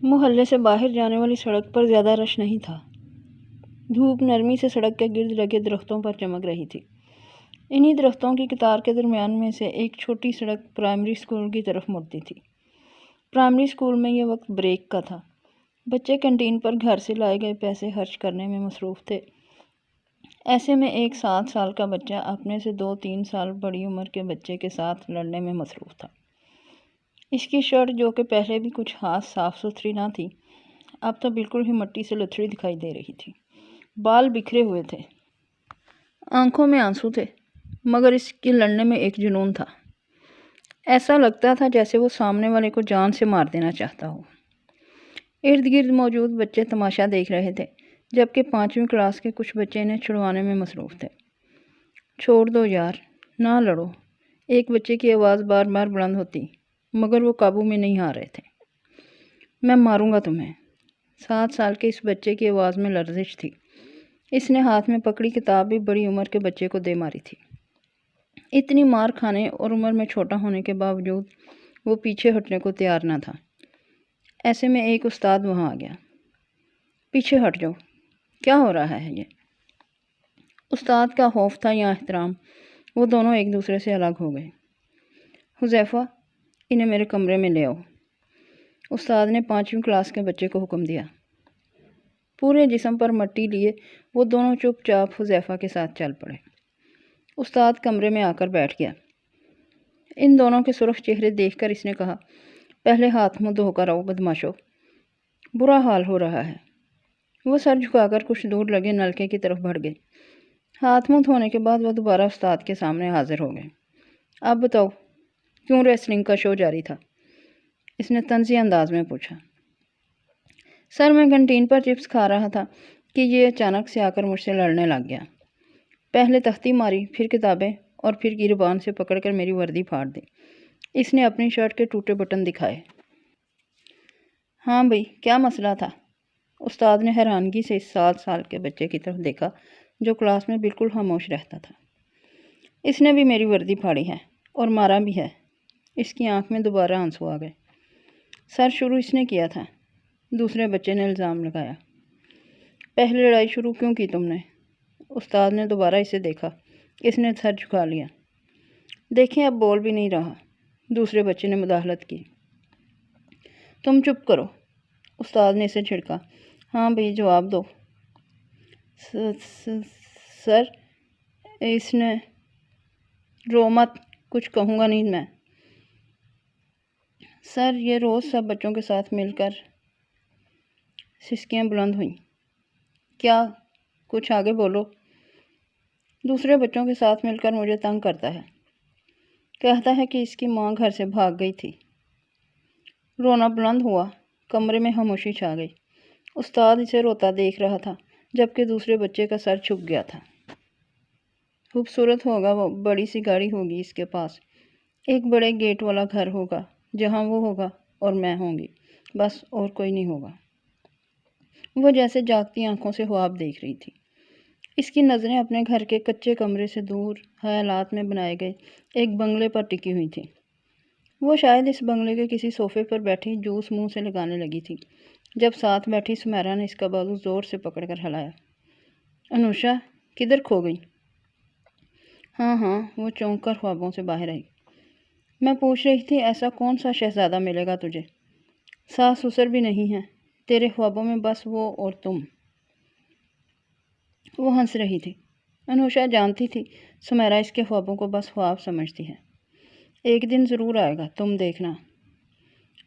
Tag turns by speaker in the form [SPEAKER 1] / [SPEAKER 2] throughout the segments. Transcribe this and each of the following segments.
[SPEAKER 1] محلے سے باہر جانے والی سڑک پر زیادہ رش نہیں تھا۔ دھوپ نرمی سے سڑک کے گرد لگے درختوں پر چمک رہی تھی۔ انہی درختوں کی قطار کے درمیان میں سے ایک چھوٹی سڑک پرائمری اسکول کی طرف مڑتی تھی۔ پرائمری اسکول میں یہ وقت بریک کا تھا۔ بچے کینٹین پر گھر سے لائے گئے پیسے خرچ کرنے میں مصروف تھے۔ ایسے میں ایک 7 سال کا بچہ اپنے سے 2-3 سال بڑی عمر کے بچے کے ساتھ لڑنے میں مصروف تھا۔ اس کی شرٹ، جو کہ پہلے بھی کچھ خاص صاف ستھری نہ تھی، اب تو بالکل ہی مٹی سے لتھڑی دکھائی دے رہی تھی۔ بال بکھرے ہوئے تھے، آنکھوں میں آنسو تھے، مگر اس کے لڑنے میں ایک جنون تھا۔ ایسا لگتا تھا جیسے وہ سامنے والے کو جان سے مار دینا چاہتا ہو۔ ارد گرد موجود بچے تماشا دیکھ رہے تھے، جبکہ 5ویں کلاس کے کچھ بچے انہیں چھڑوانے میں مصروف تھے۔ چھوڑ دو یار، نہ لڑو، ایک بچے کی آواز بار بار بلند ہوتی، مگر وہ قابو میں نہیں آ رہے تھے۔ میں ماروں گا تمہیں۔ 7 سال کے اس بچے کی آواز میں لرزش تھی۔ اس نے ہاتھ میں پکڑی کتاب بھی بڑی عمر کے بچے کو دے ماری تھی۔ اتنی مار کھانے اور عمر میں چھوٹا ہونے کے باوجود وہ پیچھے ہٹنے کو تیار نہ تھا۔ ایسے میں ایک استاد وہاں آ گیا۔ پیچھے ہٹ جاؤ، کیا ہو رہا ہے یہ؟ استاد کا خوف تھا یا احترام، وہ دونوں ایک دوسرے سے الگ ہو گئے۔ حذیفہ، انہیں میرے کمرے میں لے آؤ، استاد نے 5ویں کلاس کے بچے کو حکم دیا۔ پورے جسم پر مٹی لیے وہ دونوں چپ چاپ حذیفہ کے ساتھ چل پڑے۔ استاد کمرے میں آ کر بیٹھ گیا۔ ان دونوں کے سرخ چہرے دیکھ کر اس نے کہا، پہلے ہاتھ منہ دھو کر آؤ بدماشو، برا حال ہو رہا ہے۔ وہ سر جھکا کر کچھ دور لگے نلکے کی طرف بڑھ گئے۔ ہاتھ منہ دھونے کے بعد وہ دوبارہ استاد کے سامنے حاضر ہو گئے۔ اب بتاؤ، کیوں ریسلنگ کا شو جاری تھا؟ اس نے طنزی انداز میں پوچھا۔ سر، میں کینٹین پر چپس کھا رہا تھا کہ یہ اچانک سے آ کر مجھ سے لڑنے لگ گیا۔ پہلے تختی ماری، پھر کتابیں، اور پھر گریبان سے پکڑ کر میری وردی پھاڑ دی۔ اس نے اپنی شرٹ کے ٹوٹے بٹن دکھائے۔ ہاں بھئی، کیا مسئلہ تھا؟ استاد نے حیرانگی سے اس 7 سال کے بچے کی طرف دیکھا جو کلاس میں بالکل خاموش رہتا تھا۔ اس نے بھی میری وردی پھاڑی ہے اور مارا بھی ہے۔ اس کی آنکھ میں دوبارہ آنسو آ گئے۔ سر، شروع اس نے کیا تھا، دوسرے بچے نے الزام لگایا۔ پہلے لڑائی شروع کیوں کی تم نے؟ استاد نے دوبارہ اسے دیکھا۔ اس نے سر جھکا لیا۔ دیکھیں، اب بول بھی نہیں رہا، دوسرے بچے نے مداخلت کی۔ تم چپ کرو، استاد نے اسے جھڑکا۔ ہاں بھئی، جواب دو۔ سر، اس نے، رو مت، کچھ کہوں گا نہیں میں۔ سر، یہ روز سب بچوں کے ساتھ مل کر، سسکیاں بلند ہوئیں۔ کیا؟ کچھ آگے بولو۔ دوسرے بچوں کے ساتھ مل کر مجھے تنگ کرتا ہے، کہتا ہے کہ اس کی ماں گھر سے بھاگ گئی تھی۔ رونا بلند ہوا، کمرے میں خاموشی چھا گئی۔ استاد اسے روتا دیکھ رہا تھا، جبکہ دوسرے بچے کا سر جھک گیا تھا۔ خوبصورت ہوگا وہ، بڑی سی گاڑی ہوگی اس کے پاس، ایک بڑے گیٹ والا گھر ہوگا جہاں وہ ہوگا اور میں ہوں گی، بس اور کوئی نہیں ہوگا۔ وہ جیسے جاگتی آنکھوں سے خواب دیکھ رہی تھی۔ اس کی نظریں اپنے گھر کے کچے کمرے سے دور خیالات میں بنائے گئے ایک بنگلے پر ٹکی ہوئی تھی۔ وہ شاید اس بنگلے کے کسی صوفے پر بیٹھی جوس منہ سے لگانے لگی تھی جب ساتھ بیٹھی سمیرا نے اس کا بازو زور سے پکڑ کر ہلایا۔ انوشا، کدھر کھو گئی؟ ہاں، وہ چونک کر خوابوں سے باہر آئی۔ میں پوچھ رہی تھی ایسا کون سا شہزادہ ملے گا تجھے؟ ساس سسر بھی نہیں ہے، تیرے خوابوں میں بس وہ اور تم۔ وہ ہنس رہی تھی۔ انوشا جانتی تھی سمیرا اس کے خوابوں کو بس خواب سمجھتی ہے۔ ایک دن ضرور آئے گا، تم دیکھنا۔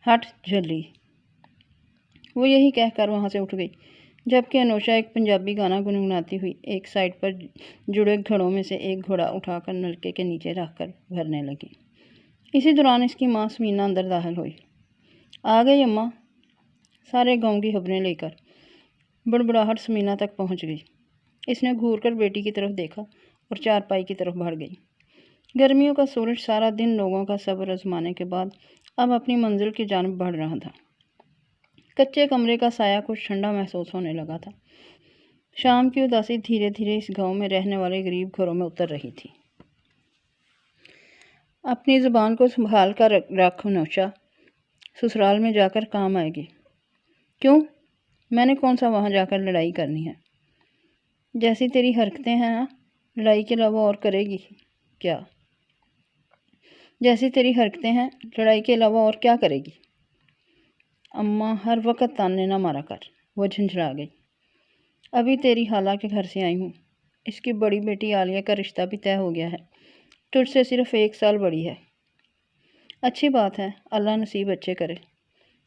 [SPEAKER 1] ہٹ جھلی۔ وہ یہی کہہ کر وہاں سے اٹھ گئی، جبکہ انوشا ایک پنجابی گانا گنگناتی ہوئی ایک سائڈ پر جڑے گھڑوں میں سے ایک گھوڑا اٹھا کر نلکے کے نیچے رکھ کر بھرنے لگی۔ اسی دوران اس کی ماں سمینہ اندر داخل ہوئی۔ آ گئی اماں، سارے گاؤں کی خبریں لے کر۔ بڑبڑاہٹ سمینہ تک پہنچ گئی۔ اس نے گھور کر بیٹی کی طرف دیکھا اور چارپائی کی طرف بڑھ گئی۔ گرمیوں کا سورج سارا دن لوگوں کا صبر آزمانے کے بعد اب اپنی منزل کی جانب بڑھ رہا تھا۔ کچے کمرے کا سایہ کچھ ٹھنڈا محسوس ہونے لگا تھا۔ شام کی اداسی دھیرے دھیرے اس گاؤں میں رہنے والے غریب گھروں میں اتر رہی تھی۔ اپنی زبان کو سنبھال کر رکھ انوشا، سسرال میں جا کر کام آئے گی۔ کیوں؟ میں نے کون سا وہاں جا کر لڑائی کرنی ہے؟ جیسی تیری حرکتیں ہیں نا، لڑائی کے علاوہ اور کرے گی کیا؟ جیسی تیری حرکتیں ہیں، لڑائی کے علاوہ اور کیا کرے گی؟ اماں ہر وقت تانے نہ مارا کر، وہ جھنجھلا گئی۔ ابھی تیری خالہ کے گھر سے آئی ہوں، اس کی بڑی بیٹی عالیہ کا رشتہ بھی طے ہو گیا ہے، تجھ سے صرف 1 سال بڑی ہے۔ اچھی بات ہے، اللہ نصیب اچھے کرے۔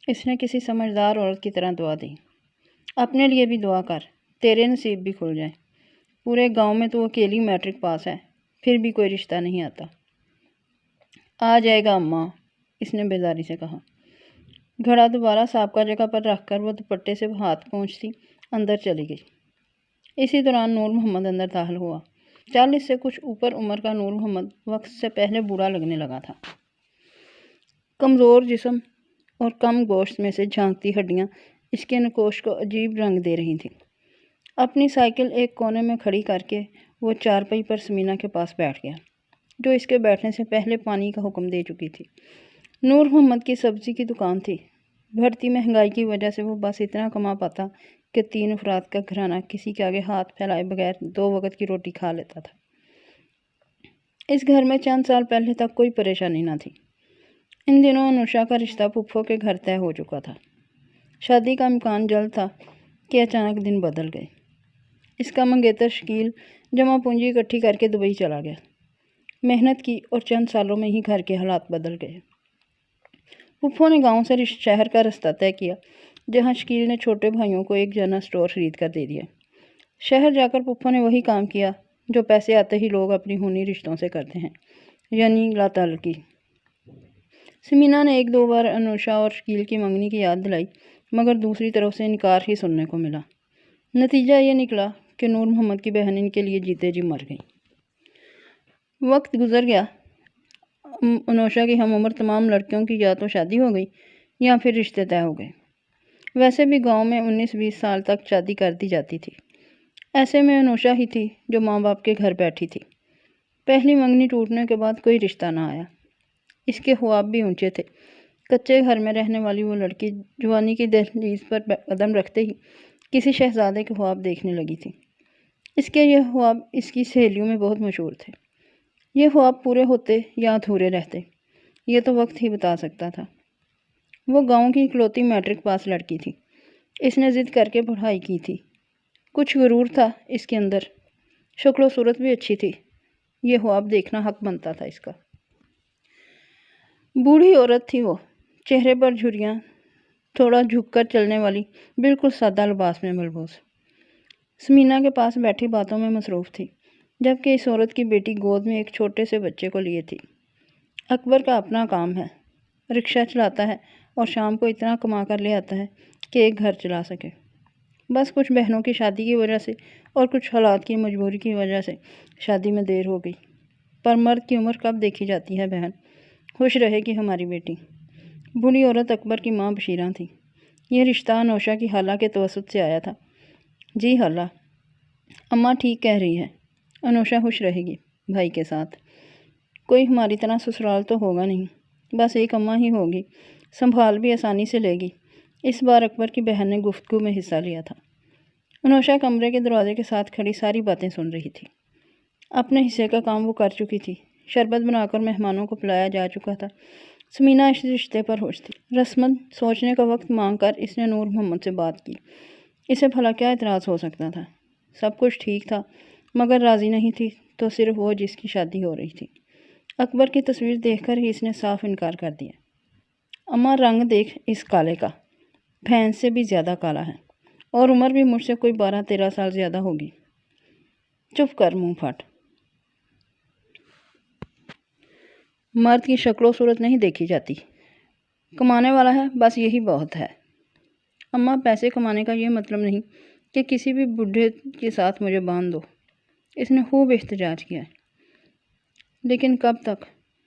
[SPEAKER 1] اس نے کسی سمجھدار عورت کی طرح دعا دی۔ اپنے لیے بھی دعا کر، تیرے نصیب بھی کھل جائیں۔ پورے گاؤں میں تو اکیلی میٹرک پاس ہے، پھر بھی کوئی رشتہ نہیں آتا۔ آ جائے گا اماں، اس نے بیزاری سے کہا۔ گھڑا دوبارہ سابقہ جگہ پر رکھ کر وہ دوپٹے سے ہاتھ پونچھتی اندر چلی گئی۔ اسی دوران نور محمد اندر داخل ہوا۔ 40 سے کچھ اوپر عمر کا نور محمد وقت سے پہلے بوڑھا لگنے لگا تھا۔ کمزور جسم اور کم گوشت میں سے جھانکتی ہڈیاں اس کے نقوش کو عجیب رنگ دے رہی تھیں۔ اپنی سائیکل ایک کونے میں کھڑی کر کے وہ چارپائی پر سمینہ کے پاس بیٹھ گیا، جو اس کے بیٹھنے سے پہلے پانی کا حکم دے چکی تھی۔ نور محمد کی سبزی کی دکان تھی۔ بڑھتی مہنگائی کی وجہ سے وہ بس اتنا کما پاتا کہ 3 افراد کا گھرانہ کسی کے آگے ہاتھ پھیلائے بغیر 2 وقت کی روٹی کھا لیتا تھا۔ اس گھر میں چند سال پہلے تک کوئی پریشانی نہ تھی۔ ان دنوں انوشا کا رشتہ پھپھو کے گھر طے ہو چکا تھا۔ شادی کا امکان جلد تھا کہ اچانک دن بدل گئے۔ اس کا منگیتر شکیل جمع پونجی اکٹھی کر کے دبئی چلا گیا۔ محنت کی اور چند سالوں میں ہی گھر کے حالات بدل گئے۔ پھپھو نے گاؤں سے شہر کا رستہ طے کیا، جہاں شکیل نے چھوٹے بھائیوں کو ایک جنرل اسٹور خرید کر دے دیا۔ شہر جا کر پھپھو نے وہی کام کیا جو پیسے آتے ہی لوگ اپنی خونی رشتوں سے کرتے ہیں، یعنی لا تعلقی۔ سمینہ نے 1-2 بار انوشا اور شکیل کی منگنی کی یاد دلائی، مگر دوسری طرف سے انکار ہی سننے کو ملا۔ نتیجہ یہ نکلا کہ نور محمد کی بہن ان کے لیے جیتے جی مر گئی۔ وقت گزر گیا۔ انوشا کی ہم عمر تمام لڑکیوں کی یا تو شادی ہو گئی یا پھر رشتے طے ہو گئے۔ ویسے بھی گاؤں میں 19-20 سال تک شادی کر دی جاتی تھی۔ ایسے میں انوشا ہی تھی جو ماں باپ کے گھر بیٹھی تھی۔ پہلی منگنی ٹوٹنے کے بعد کوئی رشتہ نہ آیا۔ اس کے خواب بھی اونچے تھے۔ کچے گھر میں رہنے والی وہ لڑکی جوانی کی دہلیز پر قدم رکھتے ہی کسی شہزادے کے خواب دیکھنے لگی تھی۔ اس کے یہ خواب اس کی سہیلیوں میں بہت مشہور تھے۔ یہ خواب پورے ہوتے یا ادھورے رہتے، یہ تو وقت ہی بتا سکتا تھا۔ وہ گاؤں کی اکلوتی میٹرک پاس لڑکی تھی۔ اس نے ضد کر کے پڑھائی کی تھی۔ کچھ غرور تھا اس کے اندر، شکل و صورت بھی اچھی تھی۔ یہ خواب دیکھنا حق بنتا تھا اس کا۔ بوڑھی عورت تھی وہ، چہرے پر جھریاں، تھوڑا جھک کر چلنے والی، بالکل سادہ لباس میں ملبوس۔ سمینہ کے پاس بیٹھی باتوں میں مصروف تھی، جبکہ اس عورت کی بیٹی گود میں ایک چھوٹے سے بچے کو لیے تھی۔ اکبر کا اپنا کام ہے، رکشہ چلاتا ہے اور شام کو اتنا کما کر لے آتا ہے کہ ایک گھر چلا سکے۔ بس کچھ بہنوں کی شادی کی وجہ سے اور کچھ حالات کی مجبوری کی وجہ سے شادی میں دیر ہو گئی، پر مرد کی عمر کب دیکھی جاتی ہے بہن، خوش رہے گی ہماری بیٹی۔ بوڑھی عورت اکبر کی ماں بشیرہ تھی۔ یہ رشتہ انوشا کی خالہ کے توسط سے آیا تھا۔ جی خالہ، اماں ٹھیک کہہ رہی ہے، انوشا خوش رہے گی بھائی کے ساتھ۔ کوئی ہماری طرح سسرال تو ہوگا نہیں، بس ایک اماں ہی ہوگی، سنبھال بھی آسانی سے لے گی۔ اس بار اکبر کی بہن نے گفتگو میں حصہ لیا تھا۔ انوشا کمرے کے دروازے کے ساتھ کھڑی ساری باتیں سن رہی تھی۔ اپنے حصے کا کام وہ کر چکی تھی۔ شربت بنا کر مہمانوں کو پلایا جا چکا تھا۔ سمینہ اس رشتے پر خوش تھی۔ رسماً سوچنے کا وقت مانگ کر اس نے نور محمد سے بات کی۔ اسے بھلا کیا اعتراض ہو سکتا تھا؟ سب کچھ ٹھیک تھا، مگر راضی نہیں تھی تو صرف وہ جس کی شادی ہو رہی تھی۔ اکبر کی تصویر دیکھ کر ہی اس نے صاف انکار کر دیا۔ اماں رنگ دیکھ اس کالے کا، بھینس سے بھی زیادہ کالا ہے، اور عمر بھی مجھ سے کوئی 12-13 سال زیادہ ہوگی۔ چپ کر، منہ پھاٹ۔ مرد کی شکل و صورت نہیں دیکھی جاتی، کمانے والا ہے بس یہی بہت ہے۔ اماں پیسے کمانے کا یہ مطلب نہیں کہ کسی بھی بڈھے کے ساتھ مجھے باندھ دو۔ اس نے خوب احتجاج کیا، لیکن کب تک؟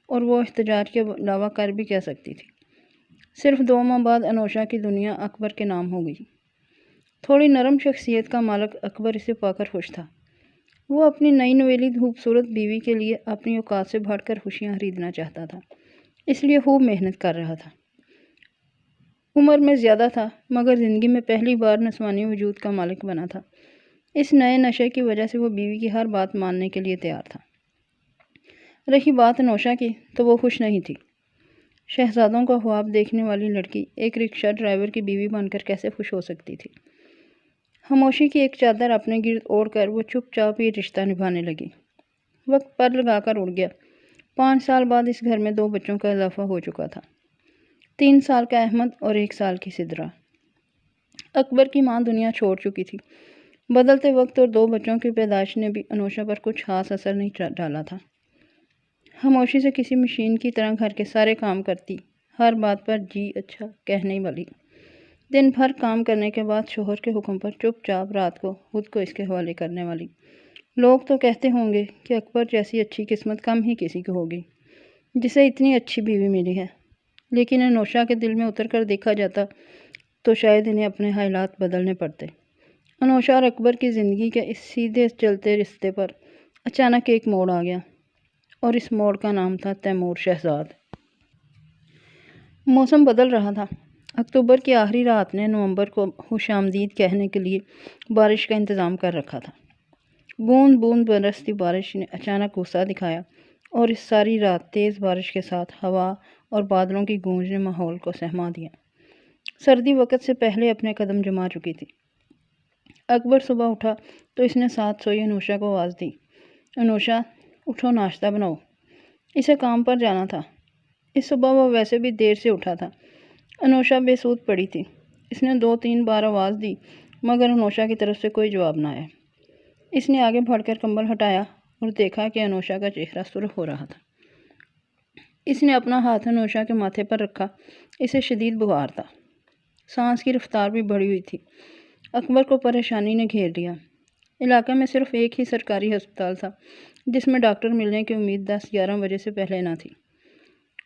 [SPEAKER 1] اور وہ احتجاج کے علاوہ کر بھی کیا سکتی تھی؟ صرف 2 ماہ بعد انوشا کی دنیا اکبر کے نام ہو گئی۔ تھوڑی نرم شخصیت کا مالک اکبر اسے پا کر خوش تھا۔ وہ اپنی نئی نویلی خوبصورت بیوی کے لیے اپنی اوقات سے بڑھ کر خوشیاں خریدنا چاہتا تھا، اس لیے خوب محنت کر رہا تھا۔ عمر میں زیادہ تھا مگر زندگی میں پہلی بار نسوانی وجود کا مالک بنا تھا۔ اس نئے نشے کی وجہ سے وہ بیوی کی ہر بات ماننے کے لیے تیار تھا۔ رہی بات انوشا کی تو وہ خوش نہیں تھی۔ شہزادوں کا خواب دیکھنے والی لڑکی ایک رکشہ ڈرائیور کی بیوی بن کر کیسے خوش ہو سکتی تھی؟ خاموشی کی ایک چادر اپنے گرد اوڑھ کر وہ چپ چاپ یہ رشتہ نبھانے لگی۔ وقت پر لگا کر اڑ گیا۔ 5 سال بعد اس گھر میں 2 بچوں کا اضافہ ہو چکا تھا، 3 سال کا احمد اور 1 سال کی سدرا۔ اکبر کی ماں دنیا چھوڑ چکی تھی۔ بدلتے وقت اور 2 بچوں کی پیدائش نے بھی انوشا پر کچھ خاص اثر نہیں ڈالا تھا۔ خاموشی سے کسی مشین کی طرح گھر کے سارے کام کرتی، ہر بات پر جی اچھا کہنے والی، دن بھر کام کرنے کے بعد شوہر کے حکم پر چپ چاپ رات کو خود کو اس کے حوالے کرنے والی۔ لوگ تو کہتے ہوں گے کہ اکبر جیسی اچھی قسمت کم ہی کسی کی ہوگی جسے اتنی اچھی بیوی ملی ہے، لیکن انوشا کے دل میں اتر کر دیکھا جاتا تو شاید انہیں اپنے حالات بدلنے پڑتے۔ انوشا اور اکبر کی زندگی کے اس سیدھے چلتے رستے پر اچانک ایک موڑ آ گیا، اور اس موڑ کا نام تھا تیمور شہزاد۔ موسم بدل رہا تھا۔ اکتوبر کی آخری رات نے نومبر کو خوش آمدید کہنے کے لیے بارش کا انتظام کر رکھا تھا۔ بوند بوند برستی بارش نے اچانک غصہ دکھایا، اور اس ساری رات تیز بارش کے ساتھ ہوا اور بادلوں کی گونج نے ماحول کو سہما دیا۔ سردی وقت سے پہلے اپنے قدم جما چکی تھی۔ اکبر صبح اٹھا تو اس نے ساتھ سوئی انوشا کو آواز دی، انوشا اٹھو، ناشتہ بناؤ، اسے کام پر جانا تھا۔ اس صبح وہ ویسے بھی دیر سے اٹھا تھا۔ انوشا بے سود پڑی تھی۔ اس نے 2-3 بار آواز دی مگر انوشا کی طرف سے کوئی جواب نہ آیا۔ اس نے آگے بڑھ کر کمبل ہٹایا اور دیکھا کہ انوشا کا چہرہ سرخ ہو رہا تھا۔ اس نے اپنا ہاتھ انوشا کے ماتھے پر رکھا۔ اسے شدید بخار تھا، سانس کی رفتار بھی بڑھی ہوئی تھی۔ اکبر کو پریشانی نے گھیر لیا۔ علاقے میں صرف ایک ہی سرکاری ہسپتال تھا جس میں ڈاکٹر ملنے کی امید 10-11 بجے سے پہلے نہ تھی۔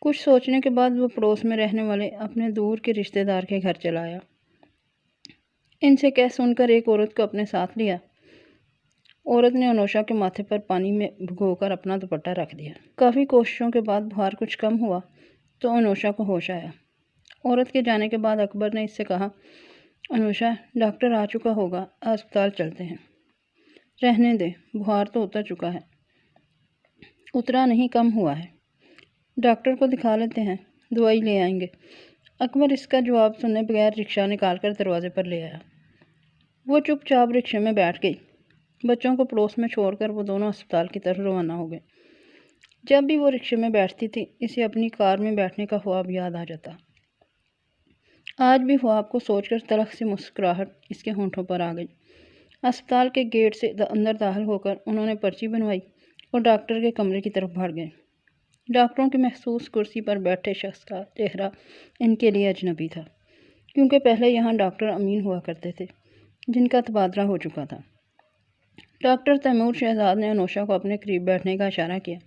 [SPEAKER 1] کچھ سوچنے کے بعد وہ پڑوس میں رہنے والے اپنے دور کے رشتہ دار کے گھر چلا آیا۔ ان سے کہہ سن کر ایک عورت کو اپنے ساتھ لیا۔ عورت نے انوشا کے ماتھے پر پانی میں بھگو کر اپنا دوپٹہ رکھ دیا۔ کافی کوششوں کے بعد بخار کچھ کم ہوا تو انوشا کو ہوش آیا۔ عورت کے جانے کے بعد اکبر نے اس سے کہا، انوشا ڈاکٹر آ چکا ہوگا، ہسپتال چلتے ہیں۔ رہنے دے، بخار تو اتر چکا ہے۔ اترا نہیں، کم ہوا ہے، ڈاکٹر کو دکھا لیتے ہیں، دوائی لے آئیں گے۔ اکبر اس کا جواب سنے بغیر رکشہ نکال کر دروازے پر لے آیا۔ وہ چپ چاپ رکشے میں بیٹھ گئی۔ بچوں کو پڑوس میں چھوڑ کر وہ دونوں ہسپتال کی طرف روانہ ہو گئے۔ جب بھی وہ رکشے میں بیٹھتی تھی اسے اپنی کار میں بیٹھنے کا خواب یاد آ جاتا۔ آج بھی خواب کو سوچ کر تلخ سی مسکراہٹ اس کے ہونٹوں پر آ گئی۔ ہسپتال کے گیٹ سے اندر داخل ہو کر انہوں نے پرچی بنوائی اور ڈاکٹر کے کمرے کی طرف بڑھ گئے۔ ڈاکٹروں کی مخصوص کرسی پر بیٹھے شخص کا چہرہ ان کے لیے اجنبی تھا، کیونکہ پہلے یہاں ڈاکٹر امین ہوا کرتے تھے جن کا تبادلہ ہو چکا تھا۔ ڈاکٹر تیمور شہزاد نے انوشا کو اپنے قریب بیٹھنے کا اشارہ کیا،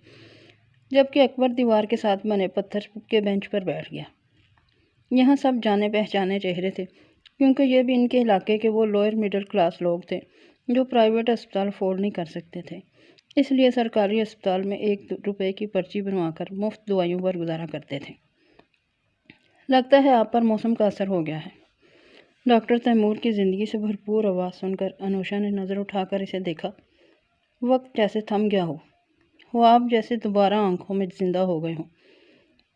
[SPEAKER 1] جبکہ اکبر دیوار کے ساتھ بنے پتھر کے بینچ پر بیٹھ گیا۔ یہاں سب جانے پہچانے چہرے تھے، کیونکہ یہ بھی ان کے علاقے کے وہ لوئر مڈل کلاس لوگ تھے جو پرائیویٹ ہسپتال افورڈ نہیں کر سکتے تھے، اس لیے سرکاری ہسپتال میں 1 روپے کی پرچی بنوا کر مفت دوائیوں پر گزارا کرتے تھے۔ لگتا ہے آپ پر موسم کا اثر ہو گیا ہے۔ ڈاکٹر تیمور کی زندگی سے بھرپور آواز سن کر انوشا نے نظر اٹھا کر اسے دیکھا۔ وقت جیسے تھم گیا ہو، خواب جیسے دوبارہ آنکھوں میں زندہ ہو گئے ہوں۔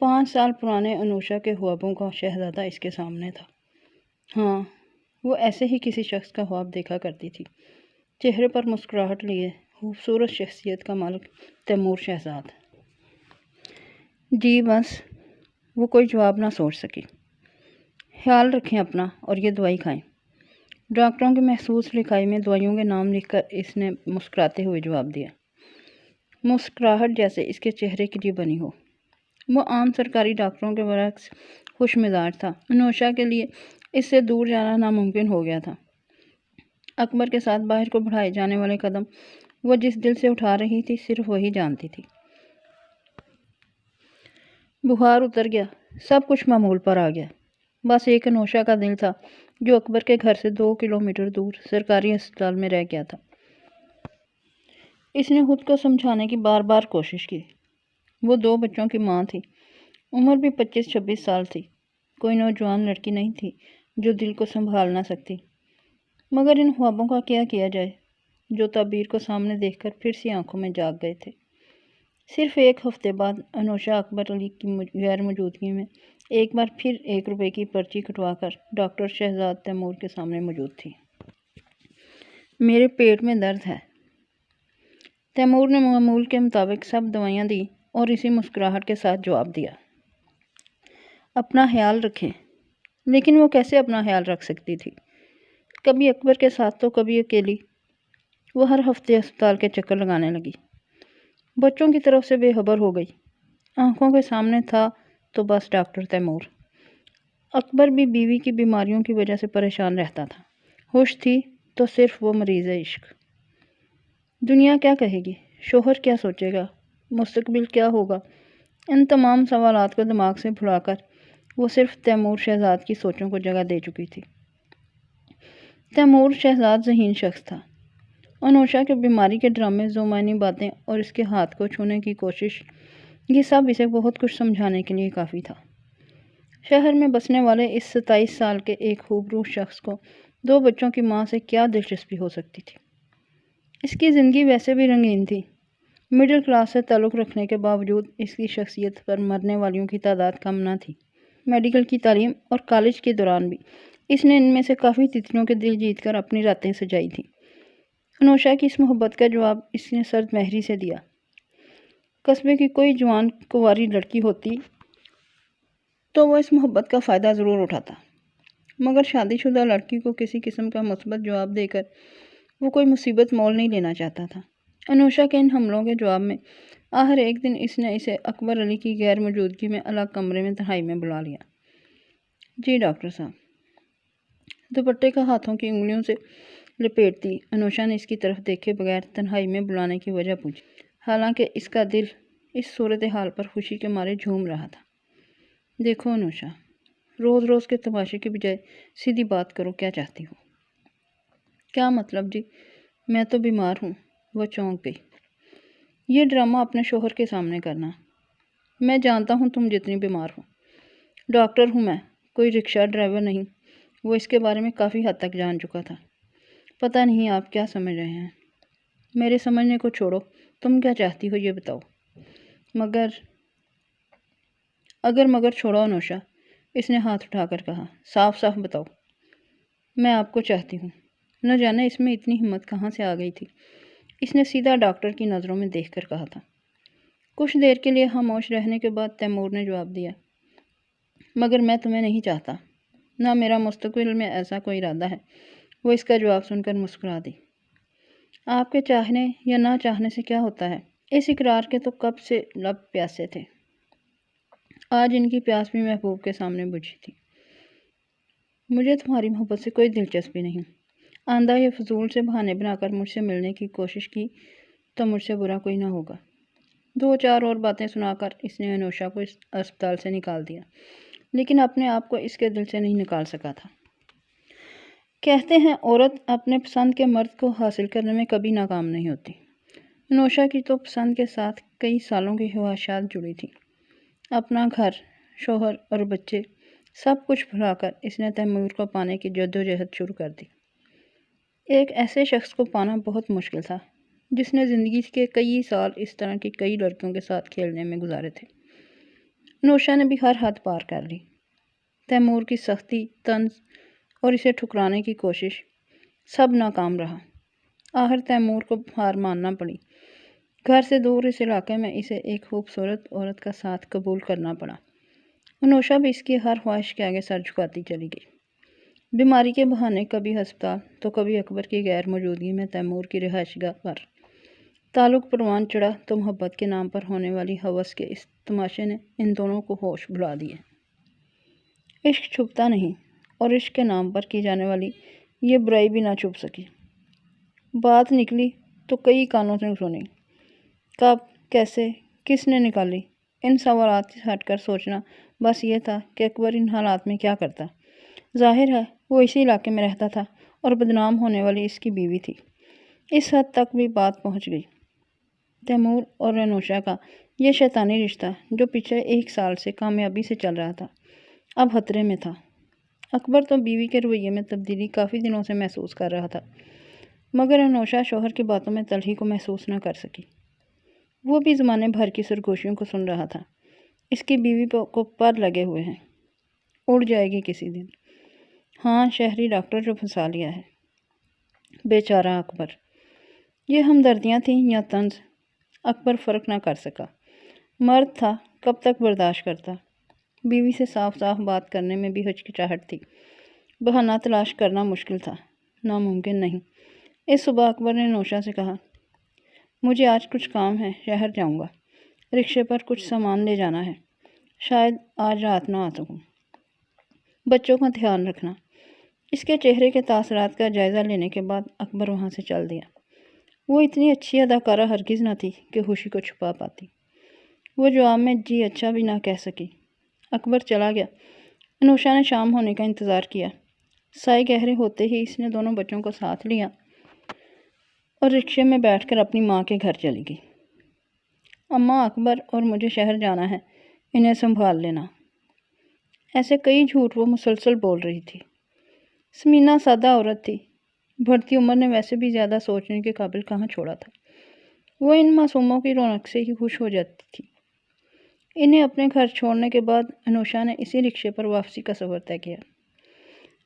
[SPEAKER 1] 5 سال پرانے انوشا کے خوابوں کا شہزادہ اس کے سامنے تھا۔ ہاں، وہ ایسے ہی کسی شخص کا خواب دیکھا کرتی تھی، چہرے پر مسکراہٹ لیے خوبصورت شخصیت کا مالک تیمور شہزاد۔ جی بس، وہ کوئی جواب نہ سوچ سکی۔ خیال رکھیں اپنا اور یہ دوائی کھائیں۔ ڈاکٹروں کی محسوس لکھائی میں دوائیوں کے نام لکھ کر اس نے مسکراتے ہوئے جواب دیا، مسکراہٹ جیسے اس کے چہرے کے لیے بنی ہو۔ وہ عام سرکاری ڈاکٹروں کے برعکس خوش مزاج تھا۔ انوشا کے لیے اس سے دور جانا ناممکن ہو گیا تھا۔ اکبر کے ساتھ باہر کو بڑھائے جانے والے قدم وہ جس دل سے اٹھا رہی تھی صرف وہی جانتی تھی۔ بخار اتر گیا، سب کچھ معمول پر آ گیا۔ بس ایک انوشا کا دل تھا جو اکبر کے گھر سے 2 کلومیٹر دور سرکاری ہسپتال میں رہ گیا تھا۔ اس نے خود کو سمجھانے کی بار بار کوشش کی۔ وہ 2 بچوں کی ماں تھی، عمر بھی 25-26 سال تھی۔ کوئی نوجوان لڑکی نہیں تھی جو دل کو سنبھال نہ سکتی، مگر ان خوابوں کا کیا جائے جو تعبیر کو سامنے دیکھ کر پھر سے آنکھوں میں جاگ گئے تھے۔ صرف ایک ہفتے بعد انوشا اکبر علی کی غیر موجودگی میں ایک بار پھر 1 روپے کی پرچی کٹوا کر ڈاکٹر شہزاد تیمور کے سامنے موجود تھی۔ میرے پیٹ میں درد ہے، تیمور نے معمول کے مطابق سب دوائیاں دی اور اسی مسکراہٹ کے ساتھ جواب دیا، اپنا خیال رکھیں۔ لیکن وہ کیسے اپنا خیال رکھ سکتی تھی؟ کبھی اکبر کے ساتھ تو کبھی اکیلی۔ وہ ہر ہفتے ہسپتال کے چکر لگانے لگی، بچوں کی طرف سے بے خبر ہو گئی۔ آنکھوں کے سامنے تھا تو بس ڈاکٹر تیمور۔ اکبر بھی بیوی کی بیماریوں کی وجہ سے پریشان رہتا تھا، ہوش تھی تو صرف وہ مریض عشق۔ دنیا کیا کہے گی، شوہر کیا سوچے گا، مستقبل کیا ہوگا، ان تمام سوالات کو دماغ سے بھلا کر وہ صرف تیمور شہزاد کی سوچوں کو جگہ دے چکی تھی۔ تیمور شہزاد ذہین شخص تھا۔ انوشا کے بیماری کے ڈرامے، ذومعنی باتیں اور اس کے ہاتھ کو چھونے کی کوشش، یہ سب اسے بہت کچھ سمجھانے کے لیے کافی تھا۔ شہر میں بسنے والے اس 27 سال کے ایک خوبروح شخص کو 2 بچوں کی ماں سے کیا دلچسپی ہو سکتی تھی؟ اس کی زندگی ویسے بھی رنگین تھی۔ مڈل کلاس سے تعلق رکھنے کے باوجود اس کی شخصیت پر مرنے والیوں کی تعداد کم نہ تھی۔ میڈیکل کی تعلیم اور کالج کے دوران بھی اس نے ان میں سے کافی تتلیوں کے دل جیت کر اپنی راتیں سجائی تھیں۔ انوشا کی اس محبت کا جواب اس نے سرد مہری سے دیا۔ قصبے کی کوئی جوان کنواری لڑکی ہوتی تو وہ اس محبت کا فائدہ ضرور اٹھاتا، مگر شادی شدہ لڑکی کو کسی قسم کا مثبت جواب دے کر وہ کوئی مصیبت مول نہیں لینا چاہتا تھا۔ انوشا کے ان حملوں کے جواب میں آخر ایک دن اس نے اسے اکبر علی کی غیر موجودگی میں الگ کمرے میں تنہائی میں بلا لیا۔ جی ڈاکٹر صاحب۔ دوپٹے کا ہاتھوں کی انگلیوں سے لپیٹتی انوشا نے اس کی طرف دیکھے بغیر تنہائی میں بلانے کی وجہ پوچھی، حالانکہ اس کا دل اس صورتحال پر خوشی کے مارے جھوم رہا تھا۔ دیکھو انوشا، روز روز کے تماشے کے بجائے سیدھی بات کرو، کیا چاہتی ہو؟ کیا مطلب جی؟ میں تو بیمار ہوں۔ وہ چونک گئی۔ یہ ڈرامہ اپنے شوہر کے سامنے کرنا۔ میں جانتا ہوں تم جتنی بیمار ہو۔ ڈاکٹر ہوں میں، کوئی رکشہ ڈرائیور نہیں۔ وہ اس کے بارے میں کافی حد تک جان چکا تھا۔ پتہ نہیں آپ کیا سمجھ رہے ہیں۔ میرے سمجھنے کو چھوڑو، تم کیا چاہتی ہو یہ بتاؤ۔ مگر چھوڑو انوشا، اس نے ہاتھ اٹھا کر کہا، صاف صاف بتاؤ۔ میں آپ کو چاہتی ہوں۔ نہ جانے اس میں اتنی ہمت کہاں سے آ گئی تھی۔ اس نے سیدھا ڈاکٹر کی نظروں میں دیکھ کر کہا تھا۔ کچھ دیر کے لیے خاموش رہنے کے بعد تیمور نے جواب دیا، مگر میں تمہیں نہیں چاہتا، نہ میرا مستقبل میں ایسا کوئی ارادہ ہے۔ وہ اس کا جواب سن کر مسکرا دی۔ آپ کے چاہنے یا نہ چاہنے سے کیا ہوتا ہے؟ اس اقرار کے تو کب سے لب پیاسے تھے۔ آج ان کی پیاس بھی محبوب کے سامنے بجھی تھی۔ مجھے تمہاری محبت سے کوئی دلچسپی نہیں۔ آندہ یہ فضول سے بہانے بنا کر مجھ سے ملنے کی کوشش کی تو مجھ سے برا کوئی نہ ہوگا۔ 2-4 اور باتیں سنا کر اس نے انوشا کو اس اسپتال سے نکال دیا، لیکن اپنے آپ کو اس کے دل سے نہیں نکال سکا تھا۔ کہتے ہیں عورت اپنے پسند کے مرد کو حاصل کرنے میں کبھی ناکام نہیں ہوتی۔ انوشا کی تو پسند کے ساتھ کئی سالوں کی خواہشات جڑی تھیں۔ اپنا گھر، شوہر اور بچے سب کچھ بھلا کر اس نے تیمور کو پانے کی جدوجہد شروع کر دی۔ ایک ایسے شخص کو پانا بہت مشکل تھا جس نے زندگی کے کئی سال اس طرح کی کئی لڑکیوں کے ساتھ کھیلنے میں گزارے تھے۔ انوشا نے بھی ہر حد پار کر لی۔ تیمور کی سختی، طنز اور اسے ٹھکرانے کی کوشش سب ناکام رہا۔ آخر تیمور کو ہار ماننا پڑی۔ گھر سے دور اس علاقے میں اسے ایک خوبصورت عورت کا ساتھ قبول کرنا پڑا۔ انوشا بھی اس کی ہر خواہش کے آگے سر جھکاتی چلی گئی۔ بیماری کے بہانے کبھی ہسپتال تو کبھی اکبر کی غیر موجودگی میں تیمور کی رہائش گاہ پر تعلق پروان چڑھا تو محبت کے نام پر ہونے والی ہوس کے اس تماشے نے ان دونوں کو ہوش بھلا دیے۔ عشق چھپتا نہیں اور عشق کے نام پر کی جانے والی یہ برائی بھی نہ چھپ سکی۔ بات نکلی تو کئی کانوں سے سنی۔ کب، کیسے، کس نے نکالی؟ ان سوالات سے ہٹ کر سوچنا بس یہ تھا کہ اکبر ان حالات میں کیا کرتا۔ ظاہر ہے وہ اسی علاقے میں رہتا تھا اور بدنام ہونے والی اس کی بیوی تھی۔ اس حد تک بھی بات پہنچ گئی۔ تیمور اور انوشا کا یہ شیطانی رشتہ جو پچھلے 1 سال سے کامیابی سے چل رہا تھا، اب خطرے میں تھا۔ اکبر تو بیوی کے رویے میں تبدیلی کافی دنوں سے محسوس کر رہا تھا، مگر انوشا شوہر کی باتوں میں تلخی کو محسوس نہ کر سکی۔ وہ بھی زمانے بھر کی سرگوشیوں کو سن رہا تھا۔ اس کی بیوی کو پر لگے ہوئے ہیں، اڑ جائے گی کسی دن۔ ہاں، شہری ڈاکٹر جو پھنسا لیا ہے۔ بیچارہ اکبر۔ یہ ہمدردیاں تھیں یا طنز، اکبر فرق نہ کر سکا۔ مرد تھا، کب تک برداشت کرتا؟ بیوی سے صاف صاف بات کرنے میں بھی ہچکچاہٹ تھی۔ بہانہ تلاش کرنا مشکل تھا، ناممکن نہیں۔ اس صبح اکبر نے نوشا سے کہا، مجھے آج کچھ کام ہے، شہر جاؤں گا۔ رکشے پر کچھ سامان لے جانا ہے، شاید آج رات نہ آ سکوں۔ بچوں کا دھیان رکھنا۔ اس کے چہرے کے تاثرات کا جائزہ لینے کے بعد اکبر وہاں سے چل دیا۔ وہ اتنی اچھی اداکارہ ہرگز نہ تھی کہ خوشی کو چھپا پاتی۔ وہ جواب میں جی اچھا بھی نہ کہہ سکی۔ اکبر چلا گیا۔ انوشا نے شام ہونے کا انتظار کیا۔ سائے گہرے ہوتے ہی اس نے دونوں بچوں کو ساتھ لیا اور رکشے میں بیٹھ کر اپنی ماں کے گھر چلی گئی۔ اماں، اکبر اور مجھے شہر جانا ہے، انہیں سنبھال لینا۔ ایسے کئی جھوٹ وہ مسلسل بول رہی تھی۔ سمینہ سادہ عورت تھی، بڑھتی عمر نے ویسے بھی زیادہ سوچنے کے قابل کہاں چھوڑا تھا۔ وہ ان معصوموں کی رونق سے ہی خوش ہو جاتی تھی۔ انہیں اپنے گھر چھوڑنے کے بعد انوشا نے اسی رکشے پر واپسی کا سفر طے کیا۔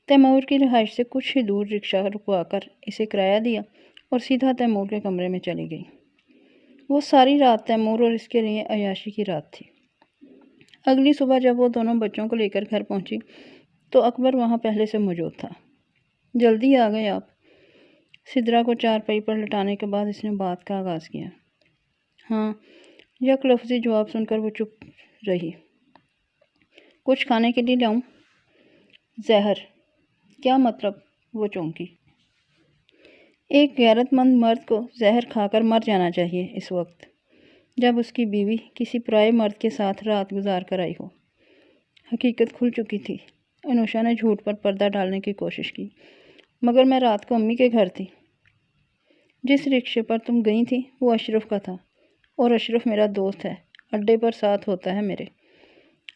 [SPEAKER 1] تیمور کی رہائش سے کچھ ہی دور رکشہ رکوا کر اسے کرایہ دیا اور سیدھا تیمور کے کمرے میں چلی گئی۔ وہ ساری رات تیمور اور اس کے لیے عیاشی کی رات تھی۔ اگلی صبح جب وہ دونوں بچوں کو لے کر گھر پہنچی تو اکبر وہاں پہلے سے موجود تھا۔ جلدی آ گئے آپ؟ سدرا کو چارپائی پر لٹانے کے بعد اس نے بات کا آغاز کیا۔ ہاں، یک لفظی جواب سن کر وہ چپ رہی۔ کچھ کھانے کے لیے لاؤں؟ زہر؟ کیا مطلب؟ وہ چونکی۔ ایک غیرت مند مرد کو زہر کھا کر مر جانا چاہیے اس وقت جب اس کی بیوی کسی پرائے مرد کے ساتھ رات گزار کر آئی ہو۔ حقیقت کھل چکی تھی۔ انوشا نے جھوٹ پر پردہ ڈالنے کی کوشش کی، مگر میں رات کو امی کے گھر تھی۔ جس رکشے پر تم گئی تھی وہ اشرف کا تھا، اور اشرف میرا دوست ہے، اڈے پر ساتھ ہوتا ہے میرے۔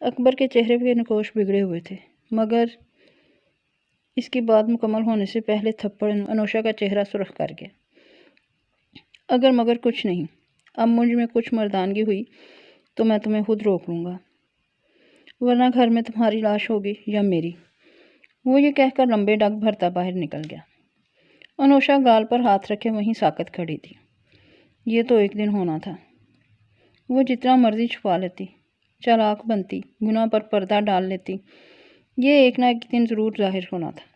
[SPEAKER 1] اکبر کے چہرے کے نقوش بگڑے ہوئے تھے، مگر اس کی بات مکمل ہونے سے پہلے تھپڑ انوشا کا چہرہ سرخ کر گیا۔ اگر مگر کچھ نہیں، اب مجھ میں کچھ مردانگی ہوئی تو میں تمہیں خود روک لوں گا، ورنہ گھر میں تمہاری لاش ہوگی یا میری۔ وہ یہ کہہ کر لمبے ڈگ بھرتا باہر نکل گیا۔ انوشا گال پر ہاتھ رکھے وہیں ساکت کھڑی تھی۔ یہ تو ایک دن ہونا تھا۔ وہ جتنا مرضی چھپا لیتی، چالاک بنتی، گناہ پر پردہ ڈال لیتی، یہ ایک نہ ایک دن ضرور ظاہر ہونا تھا۔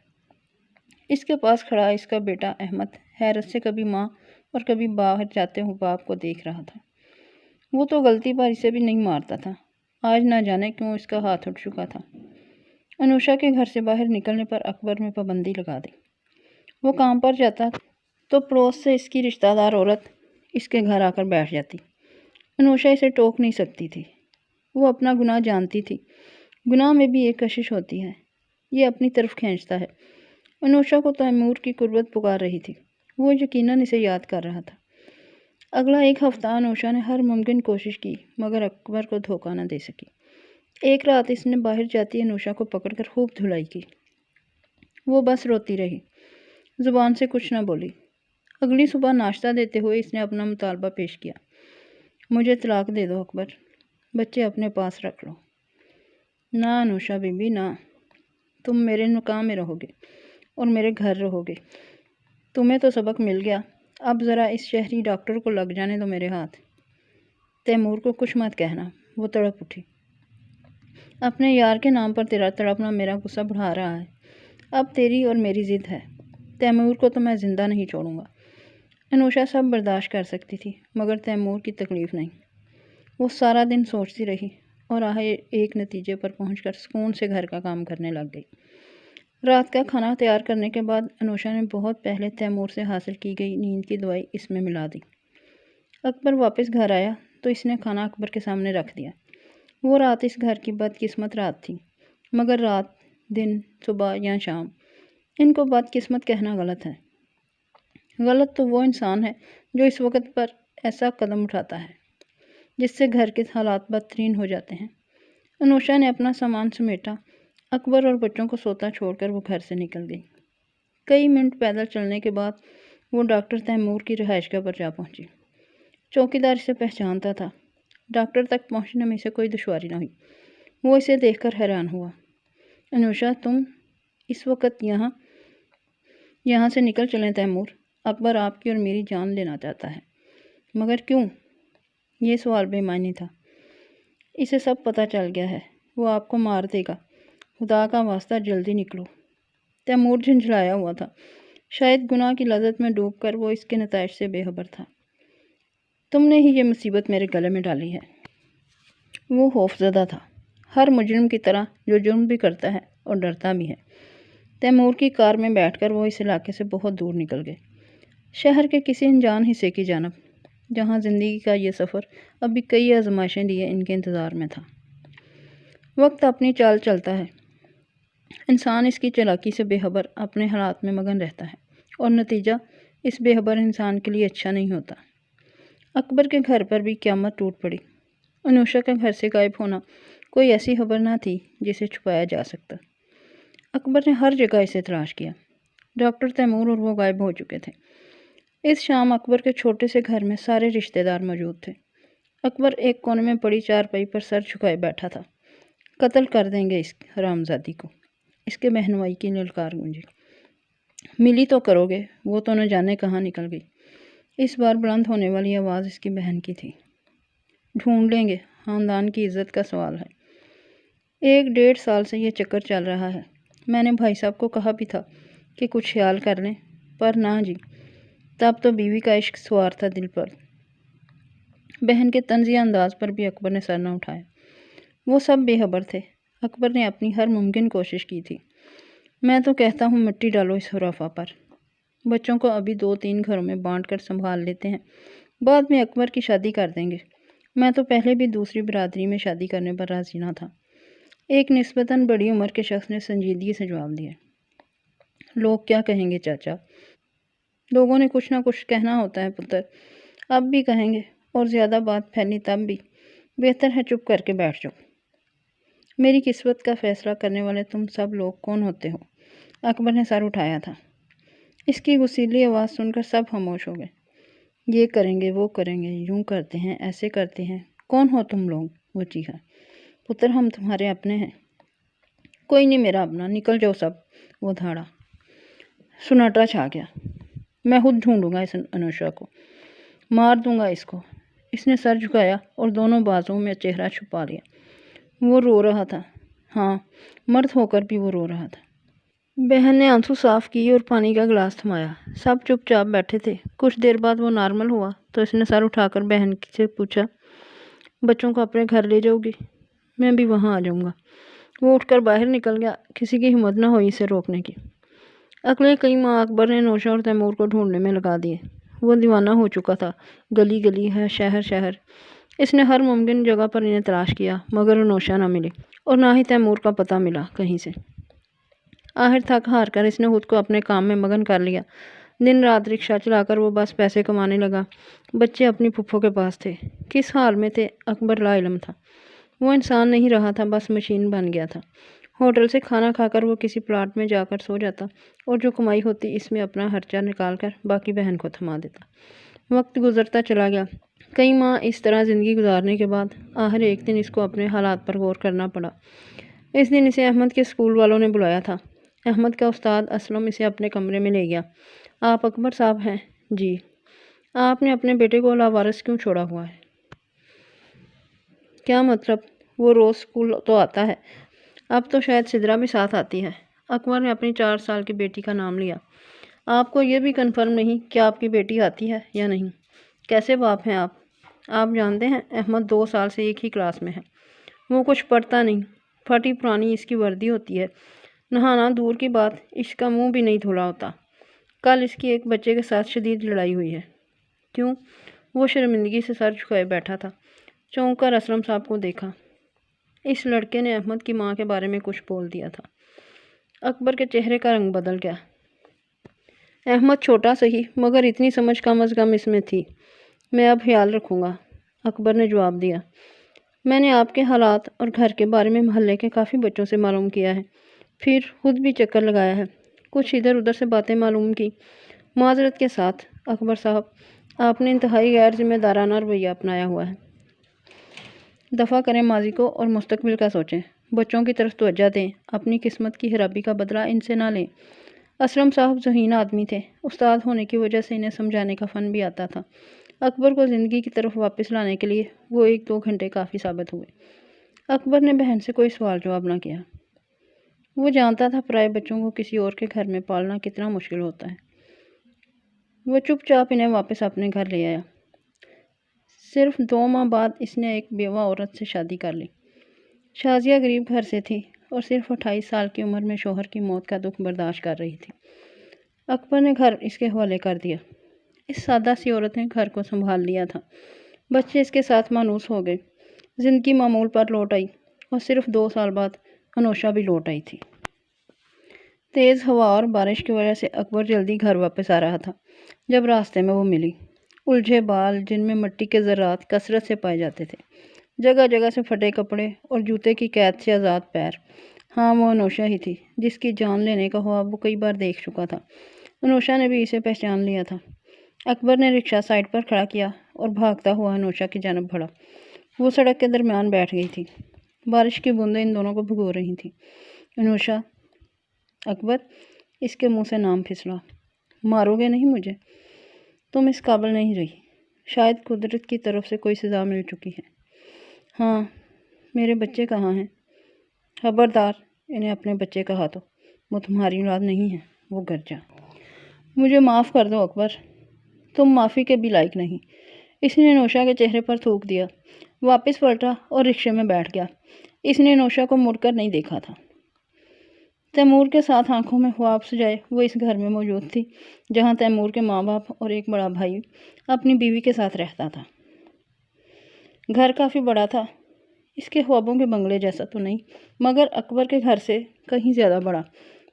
[SPEAKER 1] اس کے پاس کھڑا اس کا بیٹا احمد حیرت سے کبھی ماں اور کبھی باہر جاتے ہوئے باپ کو دیکھ رہا تھا۔ وہ تو غلطی پر اسے بھی نہیں مارتا تھا، آج نہ جانے کیوں اس کا ہاتھ اٹھ چکا تھا۔ انوشا کے گھر سے باہر نکلنے پر اکبر میں پابندی لگا دی۔ وہ کام پر جاتا تو پڑوس سے اس کی رشتہ دار عورت اس کے گھر آ کر بیٹھ جاتی۔ انوشا اسے ٹوک نہیں سکتی تھی۔ وہ اپنا گناہ جانتی تھی۔ گناہ میں بھی ایک کشش ہوتی ہے، یہ اپنی طرف کھینچتا ہے۔ انوشا کو تیمور کی قربت پکار رہی تھی۔ وہ یقیناً اسے یاد کر رہا تھا۔ اگلا ایک ہفتہ انوشا نے ہر ممکن کوشش کی، مگر اکبر کو دھوکہ نہ دے سکی۔ ایک رات اس نے باہر جاتی انوشا کو پکڑ کر خوب دھلائی کی۔ وہ بس روتی رہی، زبان سے کچھ نہ بولی۔ اگلی صبح ناشتہ دیتے ہوئے اس نے اپنا مطالبہ پیش کیا۔ مجھے طلاق دے دو اکبر، بچے اپنے پاس رکھ لو۔ نہ انوشا بی بی، نہ، تم میرے مقام میں رہو گے اور میرے گھر رہو گے۔ تمہیں تو سبق مل گیا، اب ذرا اس شہری ڈاکٹر کو لگ جانے دو میرے ہاتھ۔ تیمور کو کچھ مت کہنا، وہ تڑپ اٹھی۔ اپنے یار کے نام پر تیرا تڑپنا میرا غصہ بڑھا رہا ہے۔ اب تیری اور میری ضد ہے، تیمور کو تو میں زندہ نہیں چھوڑوں گا۔ انوشا سب برداشت کر سکتی تھی، مگر تیمور کی تکلیف نہیں۔ وہ سارا دن سوچتی رہی اور آخر ایک نتیجے پر پہنچ کر سکون سے گھر کا کام کرنے لگ گئی۔ رات کا کھانا تیار کرنے کے بعد انوشا نے بہت پہلے تیمور سے حاصل کی گئی نیند کی دوائی اس میں ملا دی۔ اکبر واپس گھر آیا تو اس نے کھانا اکبر کے سامنے رکھ دیا۔ وہ رات اس گھر کی بدقسمت رات تھی، مگر رات، دن، صبح یا شام، ان کو بدقسمت کہنا غلط ہے۔ غلط تو وہ انسان ہے جو اس وقت پر ایسا قدم اٹھاتا ہے جس سے گھر کے حالات بدترین ہو جاتے ہیں۔ انوشا نے اپنا سامان سمیٹا اکبر اور بچوں کو سوتا چھوڑ کر وہ گھر سے نکل گئی۔ کئی منٹ پیدل چلنے کے بعد وہ ڈاکٹر تیمور کی رہائش گاہ پر جا پہنچی۔ چوکیدار اسے پہچانتا تھا۔ ڈاکٹر تک پہنچنے میں اسے کوئی دشواری نہ ہوئی۔ وہ اسے دیکھ کر حیران ہوا۔ انوشا، تم اس وقت یہاں سے نکل چلیں تیمور۔ اکبر آپ کی اور میری جان لینا چاہتا ہے۔ مگر کیوں؟ یہ سوال بے معنی تھا۔ اسے سب پتہ چل گیا ہے۔ وہ آپ کو مار دے گا۔ خدا کا واسطہ جلدی نکلو۔ تیمور جھنجھلایا ہوا تھا۔ شاید گناہ کی لذت میں ڈوب کر وہ اس کے نتائج سے بے خبر تھا۔ تم نے ہی یہ مصیبت میرے گلے میں ڈالی ہے۔ وہ خوفزدہ تھا، ہر مجرم کی طرح جو جرم بھی کرتا ہے اور ڈرتا بھی ہے۔ تیمور کی کار میں بیٹھ کر وہ اس علاقے سے بہت دور نکل گئے، شہر کے کسی انجان حصے کی جانب، جہاں زندگی کا یہ سفر ابھی کئی آزمائشیں لیے ان کے انتظار میں تھا۔ وقت اپنی چال چلتا ہے، انسان اس کی چالاکی سے بے خبر اپنے حالات میں مگن رہتا ہے، اور نتیجہ اس بے خبر انسان کے لیے اچھا نہیں ہوتا۔ اکبر کے گھر پر بھی قیامت ٹوٹ پڑی۔ انوشا کا گھر سے غائب ہونا کوئی ایسی خبر نہ تھی جسے چھپایا جا سکتا۔ اکبر نے ہر جگہ اسے تلاش کیا۔ ڈاکٹر تیمور اور وہ غائب ہو چکے تھے۔ اس شام اکبر کے چھوٹے سے گھر میں سارے رشتہ دار موجود تھے۔ اکبر ایک کونے میں پڑی چارپائی پر سر جھکائے بیٹھا تھا۔ قتل کر دیں گے اس حرامزادی کو، اس کے بہنوئی کی للکار گونجی۔ ملی تو کرو گے، وہ تو نہ جانے کہاں نکل گئی۔ اس بار بلند ہونے والی آواز اس کی بہن کی تھی۔ ڈھونڈ لیں گے، خاندان کی عزت کا سوال ہے۔ 1-1.5 سال سے یہ چکر چل رہا ہے۔ میں نے بھائی صاحب کو کہا بھی تھا کہ کچھ خیال کر لیں، پر نہ جی، تب تو بیوی کا عشق سوار تھا دل پر۔ بہن کے طنزیہ انداز پر بھی اکبر نے سر نہ اٹھایا۔ وہ سب بے خبر تھے۔ اکبر نے اپنی ہر ممکن کوشش کی تھی۔ میں تو کہتا ہوں مٹی ڈالو اس خرافہ پر۔ بچوں کو ابھی 2-3 گھروں میں بانٹ کر سنبھال لیتے ہیں، بعد میں اکبر کی شادی کر دیں گے۔ میں تو پہلے بھی دوسری برادری میں شادی کرنے پر راضی نہ تھا۔ ایک نسبتاً بڑی عمر کے شخص نے سنجیدگی سے جواب دیا۔ لوگ کیا کہیں گے چاچا؟ لوگوں نے کچھ نہ کچھ کہنا ہوتا ہے پتر، اب بھی کہیں گے، اور زیادہ بات پھیلی تب بھی۔ بہتر ہے چپ کر کے بیٹھ جاؤ۔ میری قسمت کا فیصلہ کرنے والے تم سب لوگ کون ہوتے ہو؟ اکبر نے سر اٹھایا تھا۔ اس کی غصیلی آواز سن کر سب خاموش ہو گئے۔ یہ کریں گے، وہ کریں گے، یوں کرتے ہیں، ایسے کرتے ہیں، کون ہو تم لوگ؟ وہ چیخا۔ پتر، ہم تمہارے اپنے ہیں۔ کوئی نہیں میرا اپنا، نکل جاؤ سب، وہ دھاڑا۔ سناٹا چھا گیا۔ میں خود ڈھونڈوں گا اس انوشا کو، مار دوں گا اس کو۔ اس نے سر جھکایا اور دونوں بازوؤں میں چہرہ چھپا لیا۔ وہ رو رہا تھا، ہاں، مرد ہو کر بھی وہ رو رہا تھا۔ بہن نے آنسو صاف کیے اور پانی کا گلاس تھمایا۔ سب چپ چاپ بیٹھے تھے۔ کچھ دیر بعد وہ نارمل ہوا تو اس نے سر اٹھا کر بہن سے پوچھا، بچوں کو اپنے گھر لے جاؤ گی؟ میں بھی وہاں آ جاؤں گا۔ وہ اٹھ کر باہر نکل گیا۔ کسی کی ہمت نہ ہوئی اسے روکنے کی۔ اگلے کئی ماہ اکبر نے انوشا اور تیمور کو ڈھونڈنے میں لگا دیے۔ وہ دیوانہ ہو چکا تھا۔ گلی گلی ہے، شہر شہر، اس نے ہر ممکن جگہ پر انہیں تلاش کیا، مگر انوشا نہ ملی اور نہ ہی تیمور کا پتہ ملا کہیں سے۔ آخر تھک ہار کر اس نے خود کو اپنے کام میں مگن کر لیا۔ دن رات رکشہ چلا کر وہ بس پیسے کمانے لگا۔ بچے اپنی پھپھو کے پاس تھے۔ کس حال میں تھے اکبر لا علم تھا۔ وہ انسان نہیں رہا تھا، بس مشین بن گیا تھا۔ ہوٹل سے کھانا کھا کر وہ کسی پلاٹ میں جا کر سو جاتا اور جو کمائی ہوتی اس میں اپنا خرچہ نکال کر باقی بہن کو تھما دیتا۔ وقت گزرتا چلا گیا۔ کئی ماہ اس طرح زندگی گزارنے کے بعد آخر ایک دن اس کو اپنے حالات پر غور کرنا پڑا۔ اس دن اسے احمد کے اسکول والوں نے بلایا تھا۔ احمد کا استاد اسلم اسے اپنے کمرے میں لے گیا۔ آپ اکبر صاحب ہیں؟ جی۔ آپ نے اپنے بیٹے کو لاوارث کیوں چھوڑا ہوا ہے؟ کیا مطلب؟ وہ روز اسکول تو آتا ہے، اب تو شاید سدرا بھی ساتھ آتی ہے۔ اکبر نے اپنی 4 سال کی بیٹی کا نام لیا۔ آپ کو یہ بھی کنفرم نہیں کہ آپ کی بیٹی آتی ہے یا نہیں؟ کیسے باپ ہیں آپ؟ آپ جانتے ہیں احمد 2 سال سے ایک ہی کلاس میں ہے۔ وہ کچھ پڑھتا نہیں، پھٹی پرانی اس کی وردی ہوتی ہے، نہانا دور کی بات، اس کا منہ بھی نہیں دھلا ہوتا۔ کل اس کی ایک بچے کے ساتھ شدید لڑائی ہوئی ہے۔ کیوں؟ وہ شرمندگی سے سر جھکائے بیٹھا تھا۔ چونک کر اسلم صاحب کو دیکھا۔ اس لڑکے نے احمد کی ماں کے بارے میں کچھ بول دیا تھا۔ اکبر کے چہرے کا رنگ بدل گیا۔ احمد چھوٹا سہی مگر اتنی سمجھ کم از کم اس میں تھی۔ میں اب خیال رکھوں گا، اکبر نے جواب دیا۔ میں نے آپ کے حالات اور گھر کے بارے میں محلے کے کافی بچوں سے معلوم کیا ہے، پھر خود بھی چکر لگایا ہے، کچھ ادھر ادھر سے باتیں معلوم کی۔ معذرت کے ساتھ اکبر صاحب، آپ نے انتہائی غیر ذمہ دارانہ رویہ اپنایا ہوا ہے۔ دفع کریں ماضی کو اور مستقبل کا سوچیں، بچوں کی طرف توجہ دیں، اپنی قسمت کی خرابی کا بدلہ ان سے نہ لیں۔ اسلم صاحب ذہین آدمی تھے، استاد ہونے کی وجہ سے انہیں سمجھانے کا فن بھی آتا تھا۔ اکبر کو زندگی کی طرف واپس لانے کے لیے وہ 1-2 گھنٹے کافی ثابت ہوئے۔ اکبر نے بہن سے کوئی سوال جواب نہ کیا۔ وہ جانتا تھا پرائے بچوں کو کسی اور کے گھر میں پالنا کتنا مشکل ہوتا ہے۔ وہ چپ چاپ انہیں واپس اپنے گھر لے آیا۔ صرف 2 ماہ بعد اس نے ایک بیوہ عورت سے شادی کر لی۔ شازیہ غریب گھر سے تھی اور صرف 28 سال کی عمر میں شوہر کی موت کا دکھ برداشت کر رہی تھی۔ اکبر نے گھر اس کے حوالے کر دیا۔ اس سادہ سی عورت نے گھر کو سنبھال لیا تھا۔ بچے اس کے ساتھ مانوس ہو گئے۔ زندگی معمول پر لوٹ آئی اور صرف 2 سال بعد انوشا بھی لوٹ آئی تھی۔ تیز ہوا اور بارش کی وجہ سے اکبر جلدی گھر واپس آ رہا تھا جب راستے میں وہ ملی۔ الجھے بال جن میں مٹی کے ذرات کثرت سے پائے جاتے تھے، جگہ جگہ سے پھٹے کپڑے اور جوتے کی قید سے آزاد پیر۔ ہاں، وہ انوشا ہی تھی جس کی جان لینے کا خواب وہ کئی بار دیکھ چکا تھا۔ انوشا نے بھی اسے پہچان لیا تھا۔ اکبر نے رکشہ سائڈ پر کھڑا کیا اور بھاگتا ہوا انوشا کی جانب بڑھا۔ وہ سڑک کے درمیان بیٹھ گئی تھی۔ بارش کی بوندیں ان دونوں کو بھگو رہی تھیں۔ انوشا، اکبر، اس کے منہ سے نام پھسلا۔ مارو گے نہیں مجھے؟ تم اس قابل نہیں رہی۔ شاید قدرت کی طرف سے کوئی سزا مل چکی ہے۔ ہاں، میرے بچے کہاں ہیں؟ خبردار، انہیں اپنے بچے کہا تو وہ تمہاری اولاد نہیں ہے، وہ گھر جا۔ مجھے معاف کر دو اکبر، تم معافی کے بھی لائق نہیں۔ اس نے انوشا کے چہرے پر تھوک دیا، واپس پلٹا اور رکشے میں بیٹھ گیا۔ اس نے انوشا کو مڑ کر نہیں دیکھا تھا۔ تیمور کے ساتھ آنکھوں میں خواب سجائے وہ اس گھر میں موجود تھی جہاں تیمور کے ماں باپ اور ایک بڑا بھائی اپنی بیوی کے ساتھ رہتا تھا۔ گھر کافی بڑا تھا، اس کے خوابوں کے بنگلے جیسا تو نہیں، مگر اکبر کے گھر سے کہیں زیادہ بڑا۔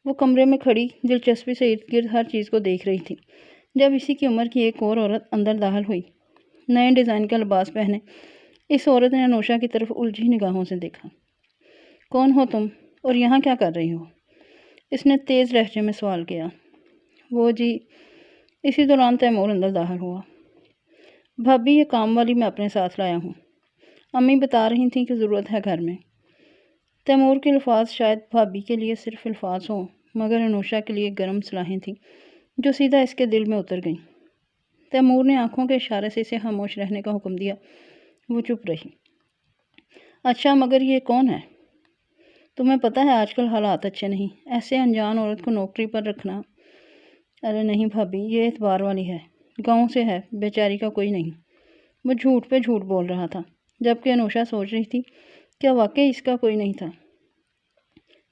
[SPEAKER 1] وہ کمرے میں کھڑی دلچسپی سے ارد گرد ہر چیز کو دیکھ رہی تھی جب اسی کی عمر کی ایک اور عورت اندر داخل ہوئی، نئے ڈیزائن کا لباس پہنے۔ اس عورت نے انوشا کی طرف الجھی نگاہوں سے دیکھا۔ کون ہو تم اور یہاں کیا کر رہی ہو؟ اس نے تیز لہجے میں سوال کیا۔ وہ جی، اسی دوران تیمور اندر داخل ہوا۔ بھابھی، یہ کام والی میں اپنے ساتھ لایا ہوں، امی بتا رہی تھیں کہ ضرورت ہے گھر میں۔ تیمور کے الفاظ شاید بھابھی کے لیے صرف الفاظ ہوں، مگر انوشا کے لیے گرم صلاحیں تھیں جو سیدھا اس کے دل میں اتر گئیں۔ تیمور نے آنکھوں کے اشارے سے اسے خاموش رہنے کا حکم دیا۔ وہ چپ رہی۔ اچھا، مگر یہ کون ہے؟ تمہیں پتہ ہے آج کل حالات اچھے نہیں، ایسے انجان عورت کو نوکری پر رکھنا۔ ارے نہیں بھابھی، یہ اعتبار والی ہے، گاؤں سے ہے، بیچاری کا کوئی نہیں۔ وہ جھوٹ پہ جھوٹ بول رہا تھا، جبکہ انوشا سوچ رہی تھی کیا واقعی اس کا کوئی نہیں تھا؟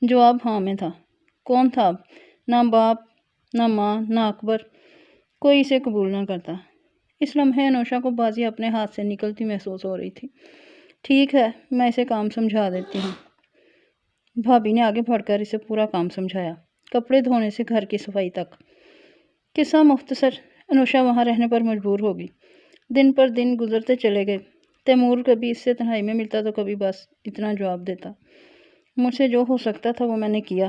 [SPEAKER 1] جواب ہاں میں تھا۔ کون تھا اب؟ نہ باپ، نہ ماں، نہ اکبر، کوئی اسے قبول نہ کرتا۔ اس لمحے انوشا کو بازی اپنے ہاتھ سے نکلتی محسوس ہو رہی تھی۔ ٹھیک ہے، میں اسے کام سمجھا دیتی ہوں۔ بھابھی نے آگے بڑھ کر اسے پورا کام سمجھایا، کپڑے دھونے سے گھر کی صفائی تک۔ قصہ مختصر، انوشا وہاں رہنے پر مجبور ہوگی۔ دن پر دن گزرتے چلے گئے۔ تیمور کبھی اس سے تنہائی میں ملتا تو کبھی بس اتنا جواب دیتا، مجھ سے جو ہو سکتا تھا وہ میں نے کیا،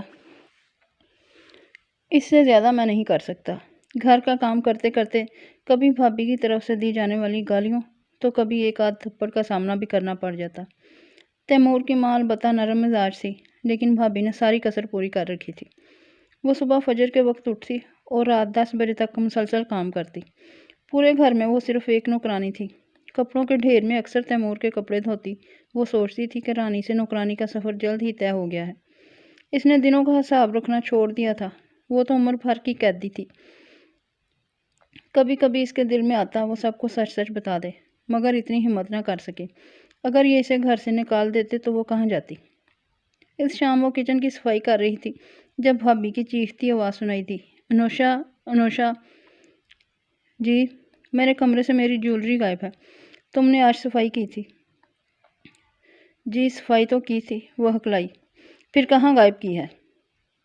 [SPEAKER 1] اس سے زیادہ میں نہیں کر سکتا۔ گھر کا کام کرتے کرتے کبھی بھابھی کی طرف سے دی جانے والی گالیوں تو کبھی ایک آدھ تھپڑ کا سامنا بھی کرنا پڑ جاتا۔ تیمور کی ماں البتہ نرم مزاج تھی، لیکن بھابھی نے ساری کسر پوری کر رکھی تھی۔ وہ صبح فجر کے وقت اٹھتی اور رات 10 بجے تک مسلسل کام کرتی۔ پورے گھر میں وہ صرف ایک نوکرانی تھی۔ کپڑوں کے ڈھیر میں اکثر تیمور کے کپڑے دھوتی۔ وہ سوچتی تھی کہ رانی سے نوکرانی کا سفر جلد ہی طے ہو گیا ہے۔ اس نے دنوں کا حساب رکھنا چھوڑ دیا تھا، وہ تو عمر بھر کی قیدی تھی۔ کبھی کبھی اس کے دل میں آتا وہ سب کو سچ سچ بتا دے، مگر اتنی ہمت نہ کر سکے۔ اگر یہ اسے گھر سے نکال دیتے تو وہ کہاں جاتی؟ اس شام وہ کچن کی صفائی کر رہی تھی جب بھابھی کی چیختی آواز سنائی دی۔ انوشا، انوشا! جی؟ میرے کمرے سے میری جیولری غائب ہے، تم نے آج صفائی کی تھی؟ جی صفائی تو کی تھی، وہ ہکلائی۔ پھر کہاں غائب کی ہے؟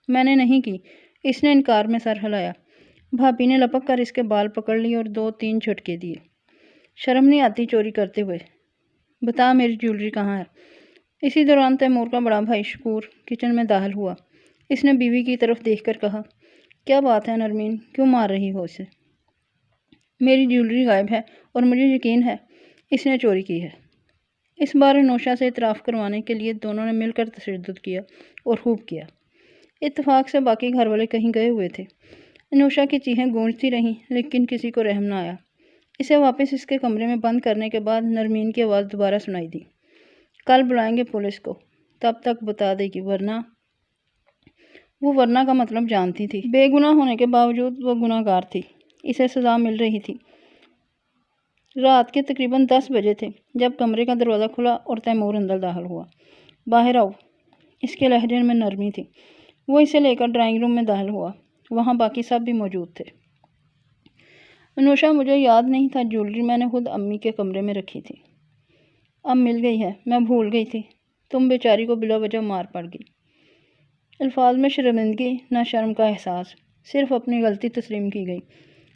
[SPEAKER 1] میں نے نہیں کی، اس نے انکار میں سر ہلایا۔ بھابھی نے لپک کر اس کے بال پکڑ لیے اور 2-3 جھٹکے دیے۔ شرم نہیں آتی چوری کرتے ہوئے؟ بتا میری جیولری کہاں ہے؟ اسی دوران تیمور کا بڑا بھائی شکور کچن میں داخل ہوا۔ اس نے بیوی کی طرف دیکھ کر کہا، کیا بات ہے نرمین، کیوں مار رہی ہو اسے؟ میری جیولری غائب ہے اور مجھے یقین ہے اس نے چوری کی ہے۔ اس بار انوشا سے اعتراف کروانے کے لیے دونوں نے مل کر تشدد کیا اور خوب کیا۔ اتفاق سے باقی گھر والے کہیں گئے ہوئے تھے۔ انوشا کی چیخیں گونجتی رہیں لیکن کسی کو رحم نہ آیا۔ اسے واپس اس کے کمرے میں بند کرنے کے بعد نرمین کی آواز دوبارہ سنائی دی، کل بلائیں گے پولیس کو، تب تک بتا دے گی، ورنہ۔ وہ ورنہ کا مطلب جانتی تھی۔ بے گناہ ہونے کے باوجود وہ گناہ گار تھی۔ اسے سزا مل رہی تھی۔ رات کے تقریباً 10 بجے تھے جب کمرے کا دروازہ کھلا اور تیمور اندر داخل ہوا۔ باہر آؤ، اس کے لہجے میں نرمی تھی۔ وہ اسے لے کر ڈرائنگ روم میں داخل ہوا۔ وہاں باقی سب بھی موجود تھے۔ انوشا، مجھے یاد نہیں تھا جیولری میں نے خود امی کے کمرے میں رکھی تھی۔ اب مل گئی ہے، میں بھول گئی تھی، تم بیچاری کو بلا وجہ مار پڑ گئی۔ الفاظ میں شرمندگی نہ شرم کا احساس، صرف اپنی غلطی تسلیم کی گئی۔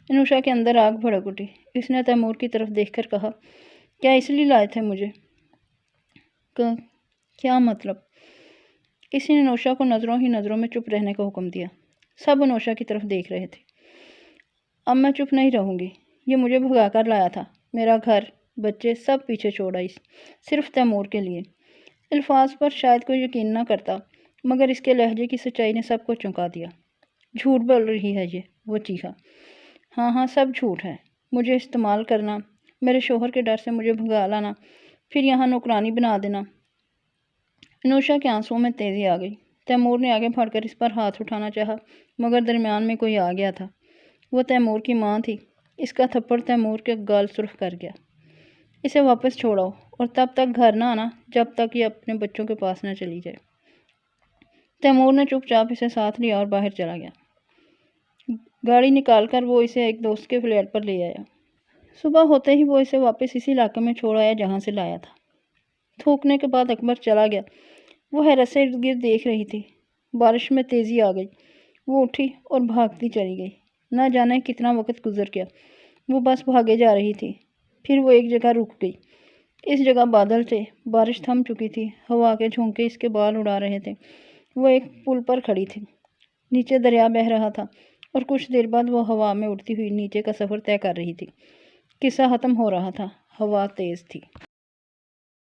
[SPEAKER 1] انوشا کے اندر آگ بھڑک اٹھی۔ اس نے تیمور کی طرف دیکھ کر کہا، کیا اس لیے لائے تھے مجھے؟ کیا مطلب؟ اس نے انوشا کو نظروں ہی نظروں میں چپ رہنے کا حکم دیا۔ سب انوشا کی طرف دیکھ رہے تھے۔ اب میں چپ نہیں رہوں گی، یہ مجھے بھگا کر لایا تھا، میرا گھر، بچے سب پیچھے چھوڑ آئی، صرف تیمور کے لیے۔ الفاظ پر شاید کوئی یقین نہ کرتا مگر اس کے لہجے کی سچائی نے سب کو چونکا دیا۔ جھوٹ بول رہی ہے یہ، وہ چیخا۔ ہاں سب جھوٹ ہے، مجھے استعمال کرنا، میرے شوہر کے ڈر سے مجھے بھگا لانا، پھر یہاں نوکرانی بنا دینا۔ انوشا کے آنسوؤں میں تیزی آ گئی۔ تیمور نے آگے بڑھ کر اس پر ہاتھ اٹھانا چاہا مگر درمیان میں کوئی آ گیا تھا۔ وہ تیمور کی ماں تھی۔ اس کا تھپڑ تیمور کے گال سرخ کر گیا۔ اسے واپس چھوڑاؤ اور تب تک گھر نہ آنا جب تک یہ اپنے بچوں کے پاس نہ چلی جائے۔ تیمور نے چپ چاپ اسے ساتھ لیا اور باہر چلا گیا۔ گاڑی نکال کر وہ اسے ایک دوست کے فلیٹ پر لے آیا۔ صبح ہوتے ہی وہ اسے واپس اسی علاقے میں چھوڑ آیا جہاں سے لایا تھا۔ تھوکنے کے بعد اکبر چلا گیا۔ وہ حیرت سے ارد گرد دیکھ رہی تھی۔ بارش میں تیزی آ گئی۔ وہ اٹھی اور بھاگتی چلی گئی۔ نہ جانے کتنا وقت گزر گیا۔ وہ بس بھاگے جا رہی تھی۔ پھر وہ ایک جگہ رک گئی۔ اس جگہ بادل تھے، بارش تھم چکی تھی، ہوا کے جھونکے اس کے بال اڑا رہے تھے۔ وہ ایک پل پر کھڑی تھی۔ نیچے دریا بہہ رہا تھا اور کچھ دیر بعد وہ ہوا میں اڑتی ہوئی نیچے کا سفر طے کر رہی تھی۔ قصہ ختم ہو رہا تھا۔ ہوا تیز تھی۔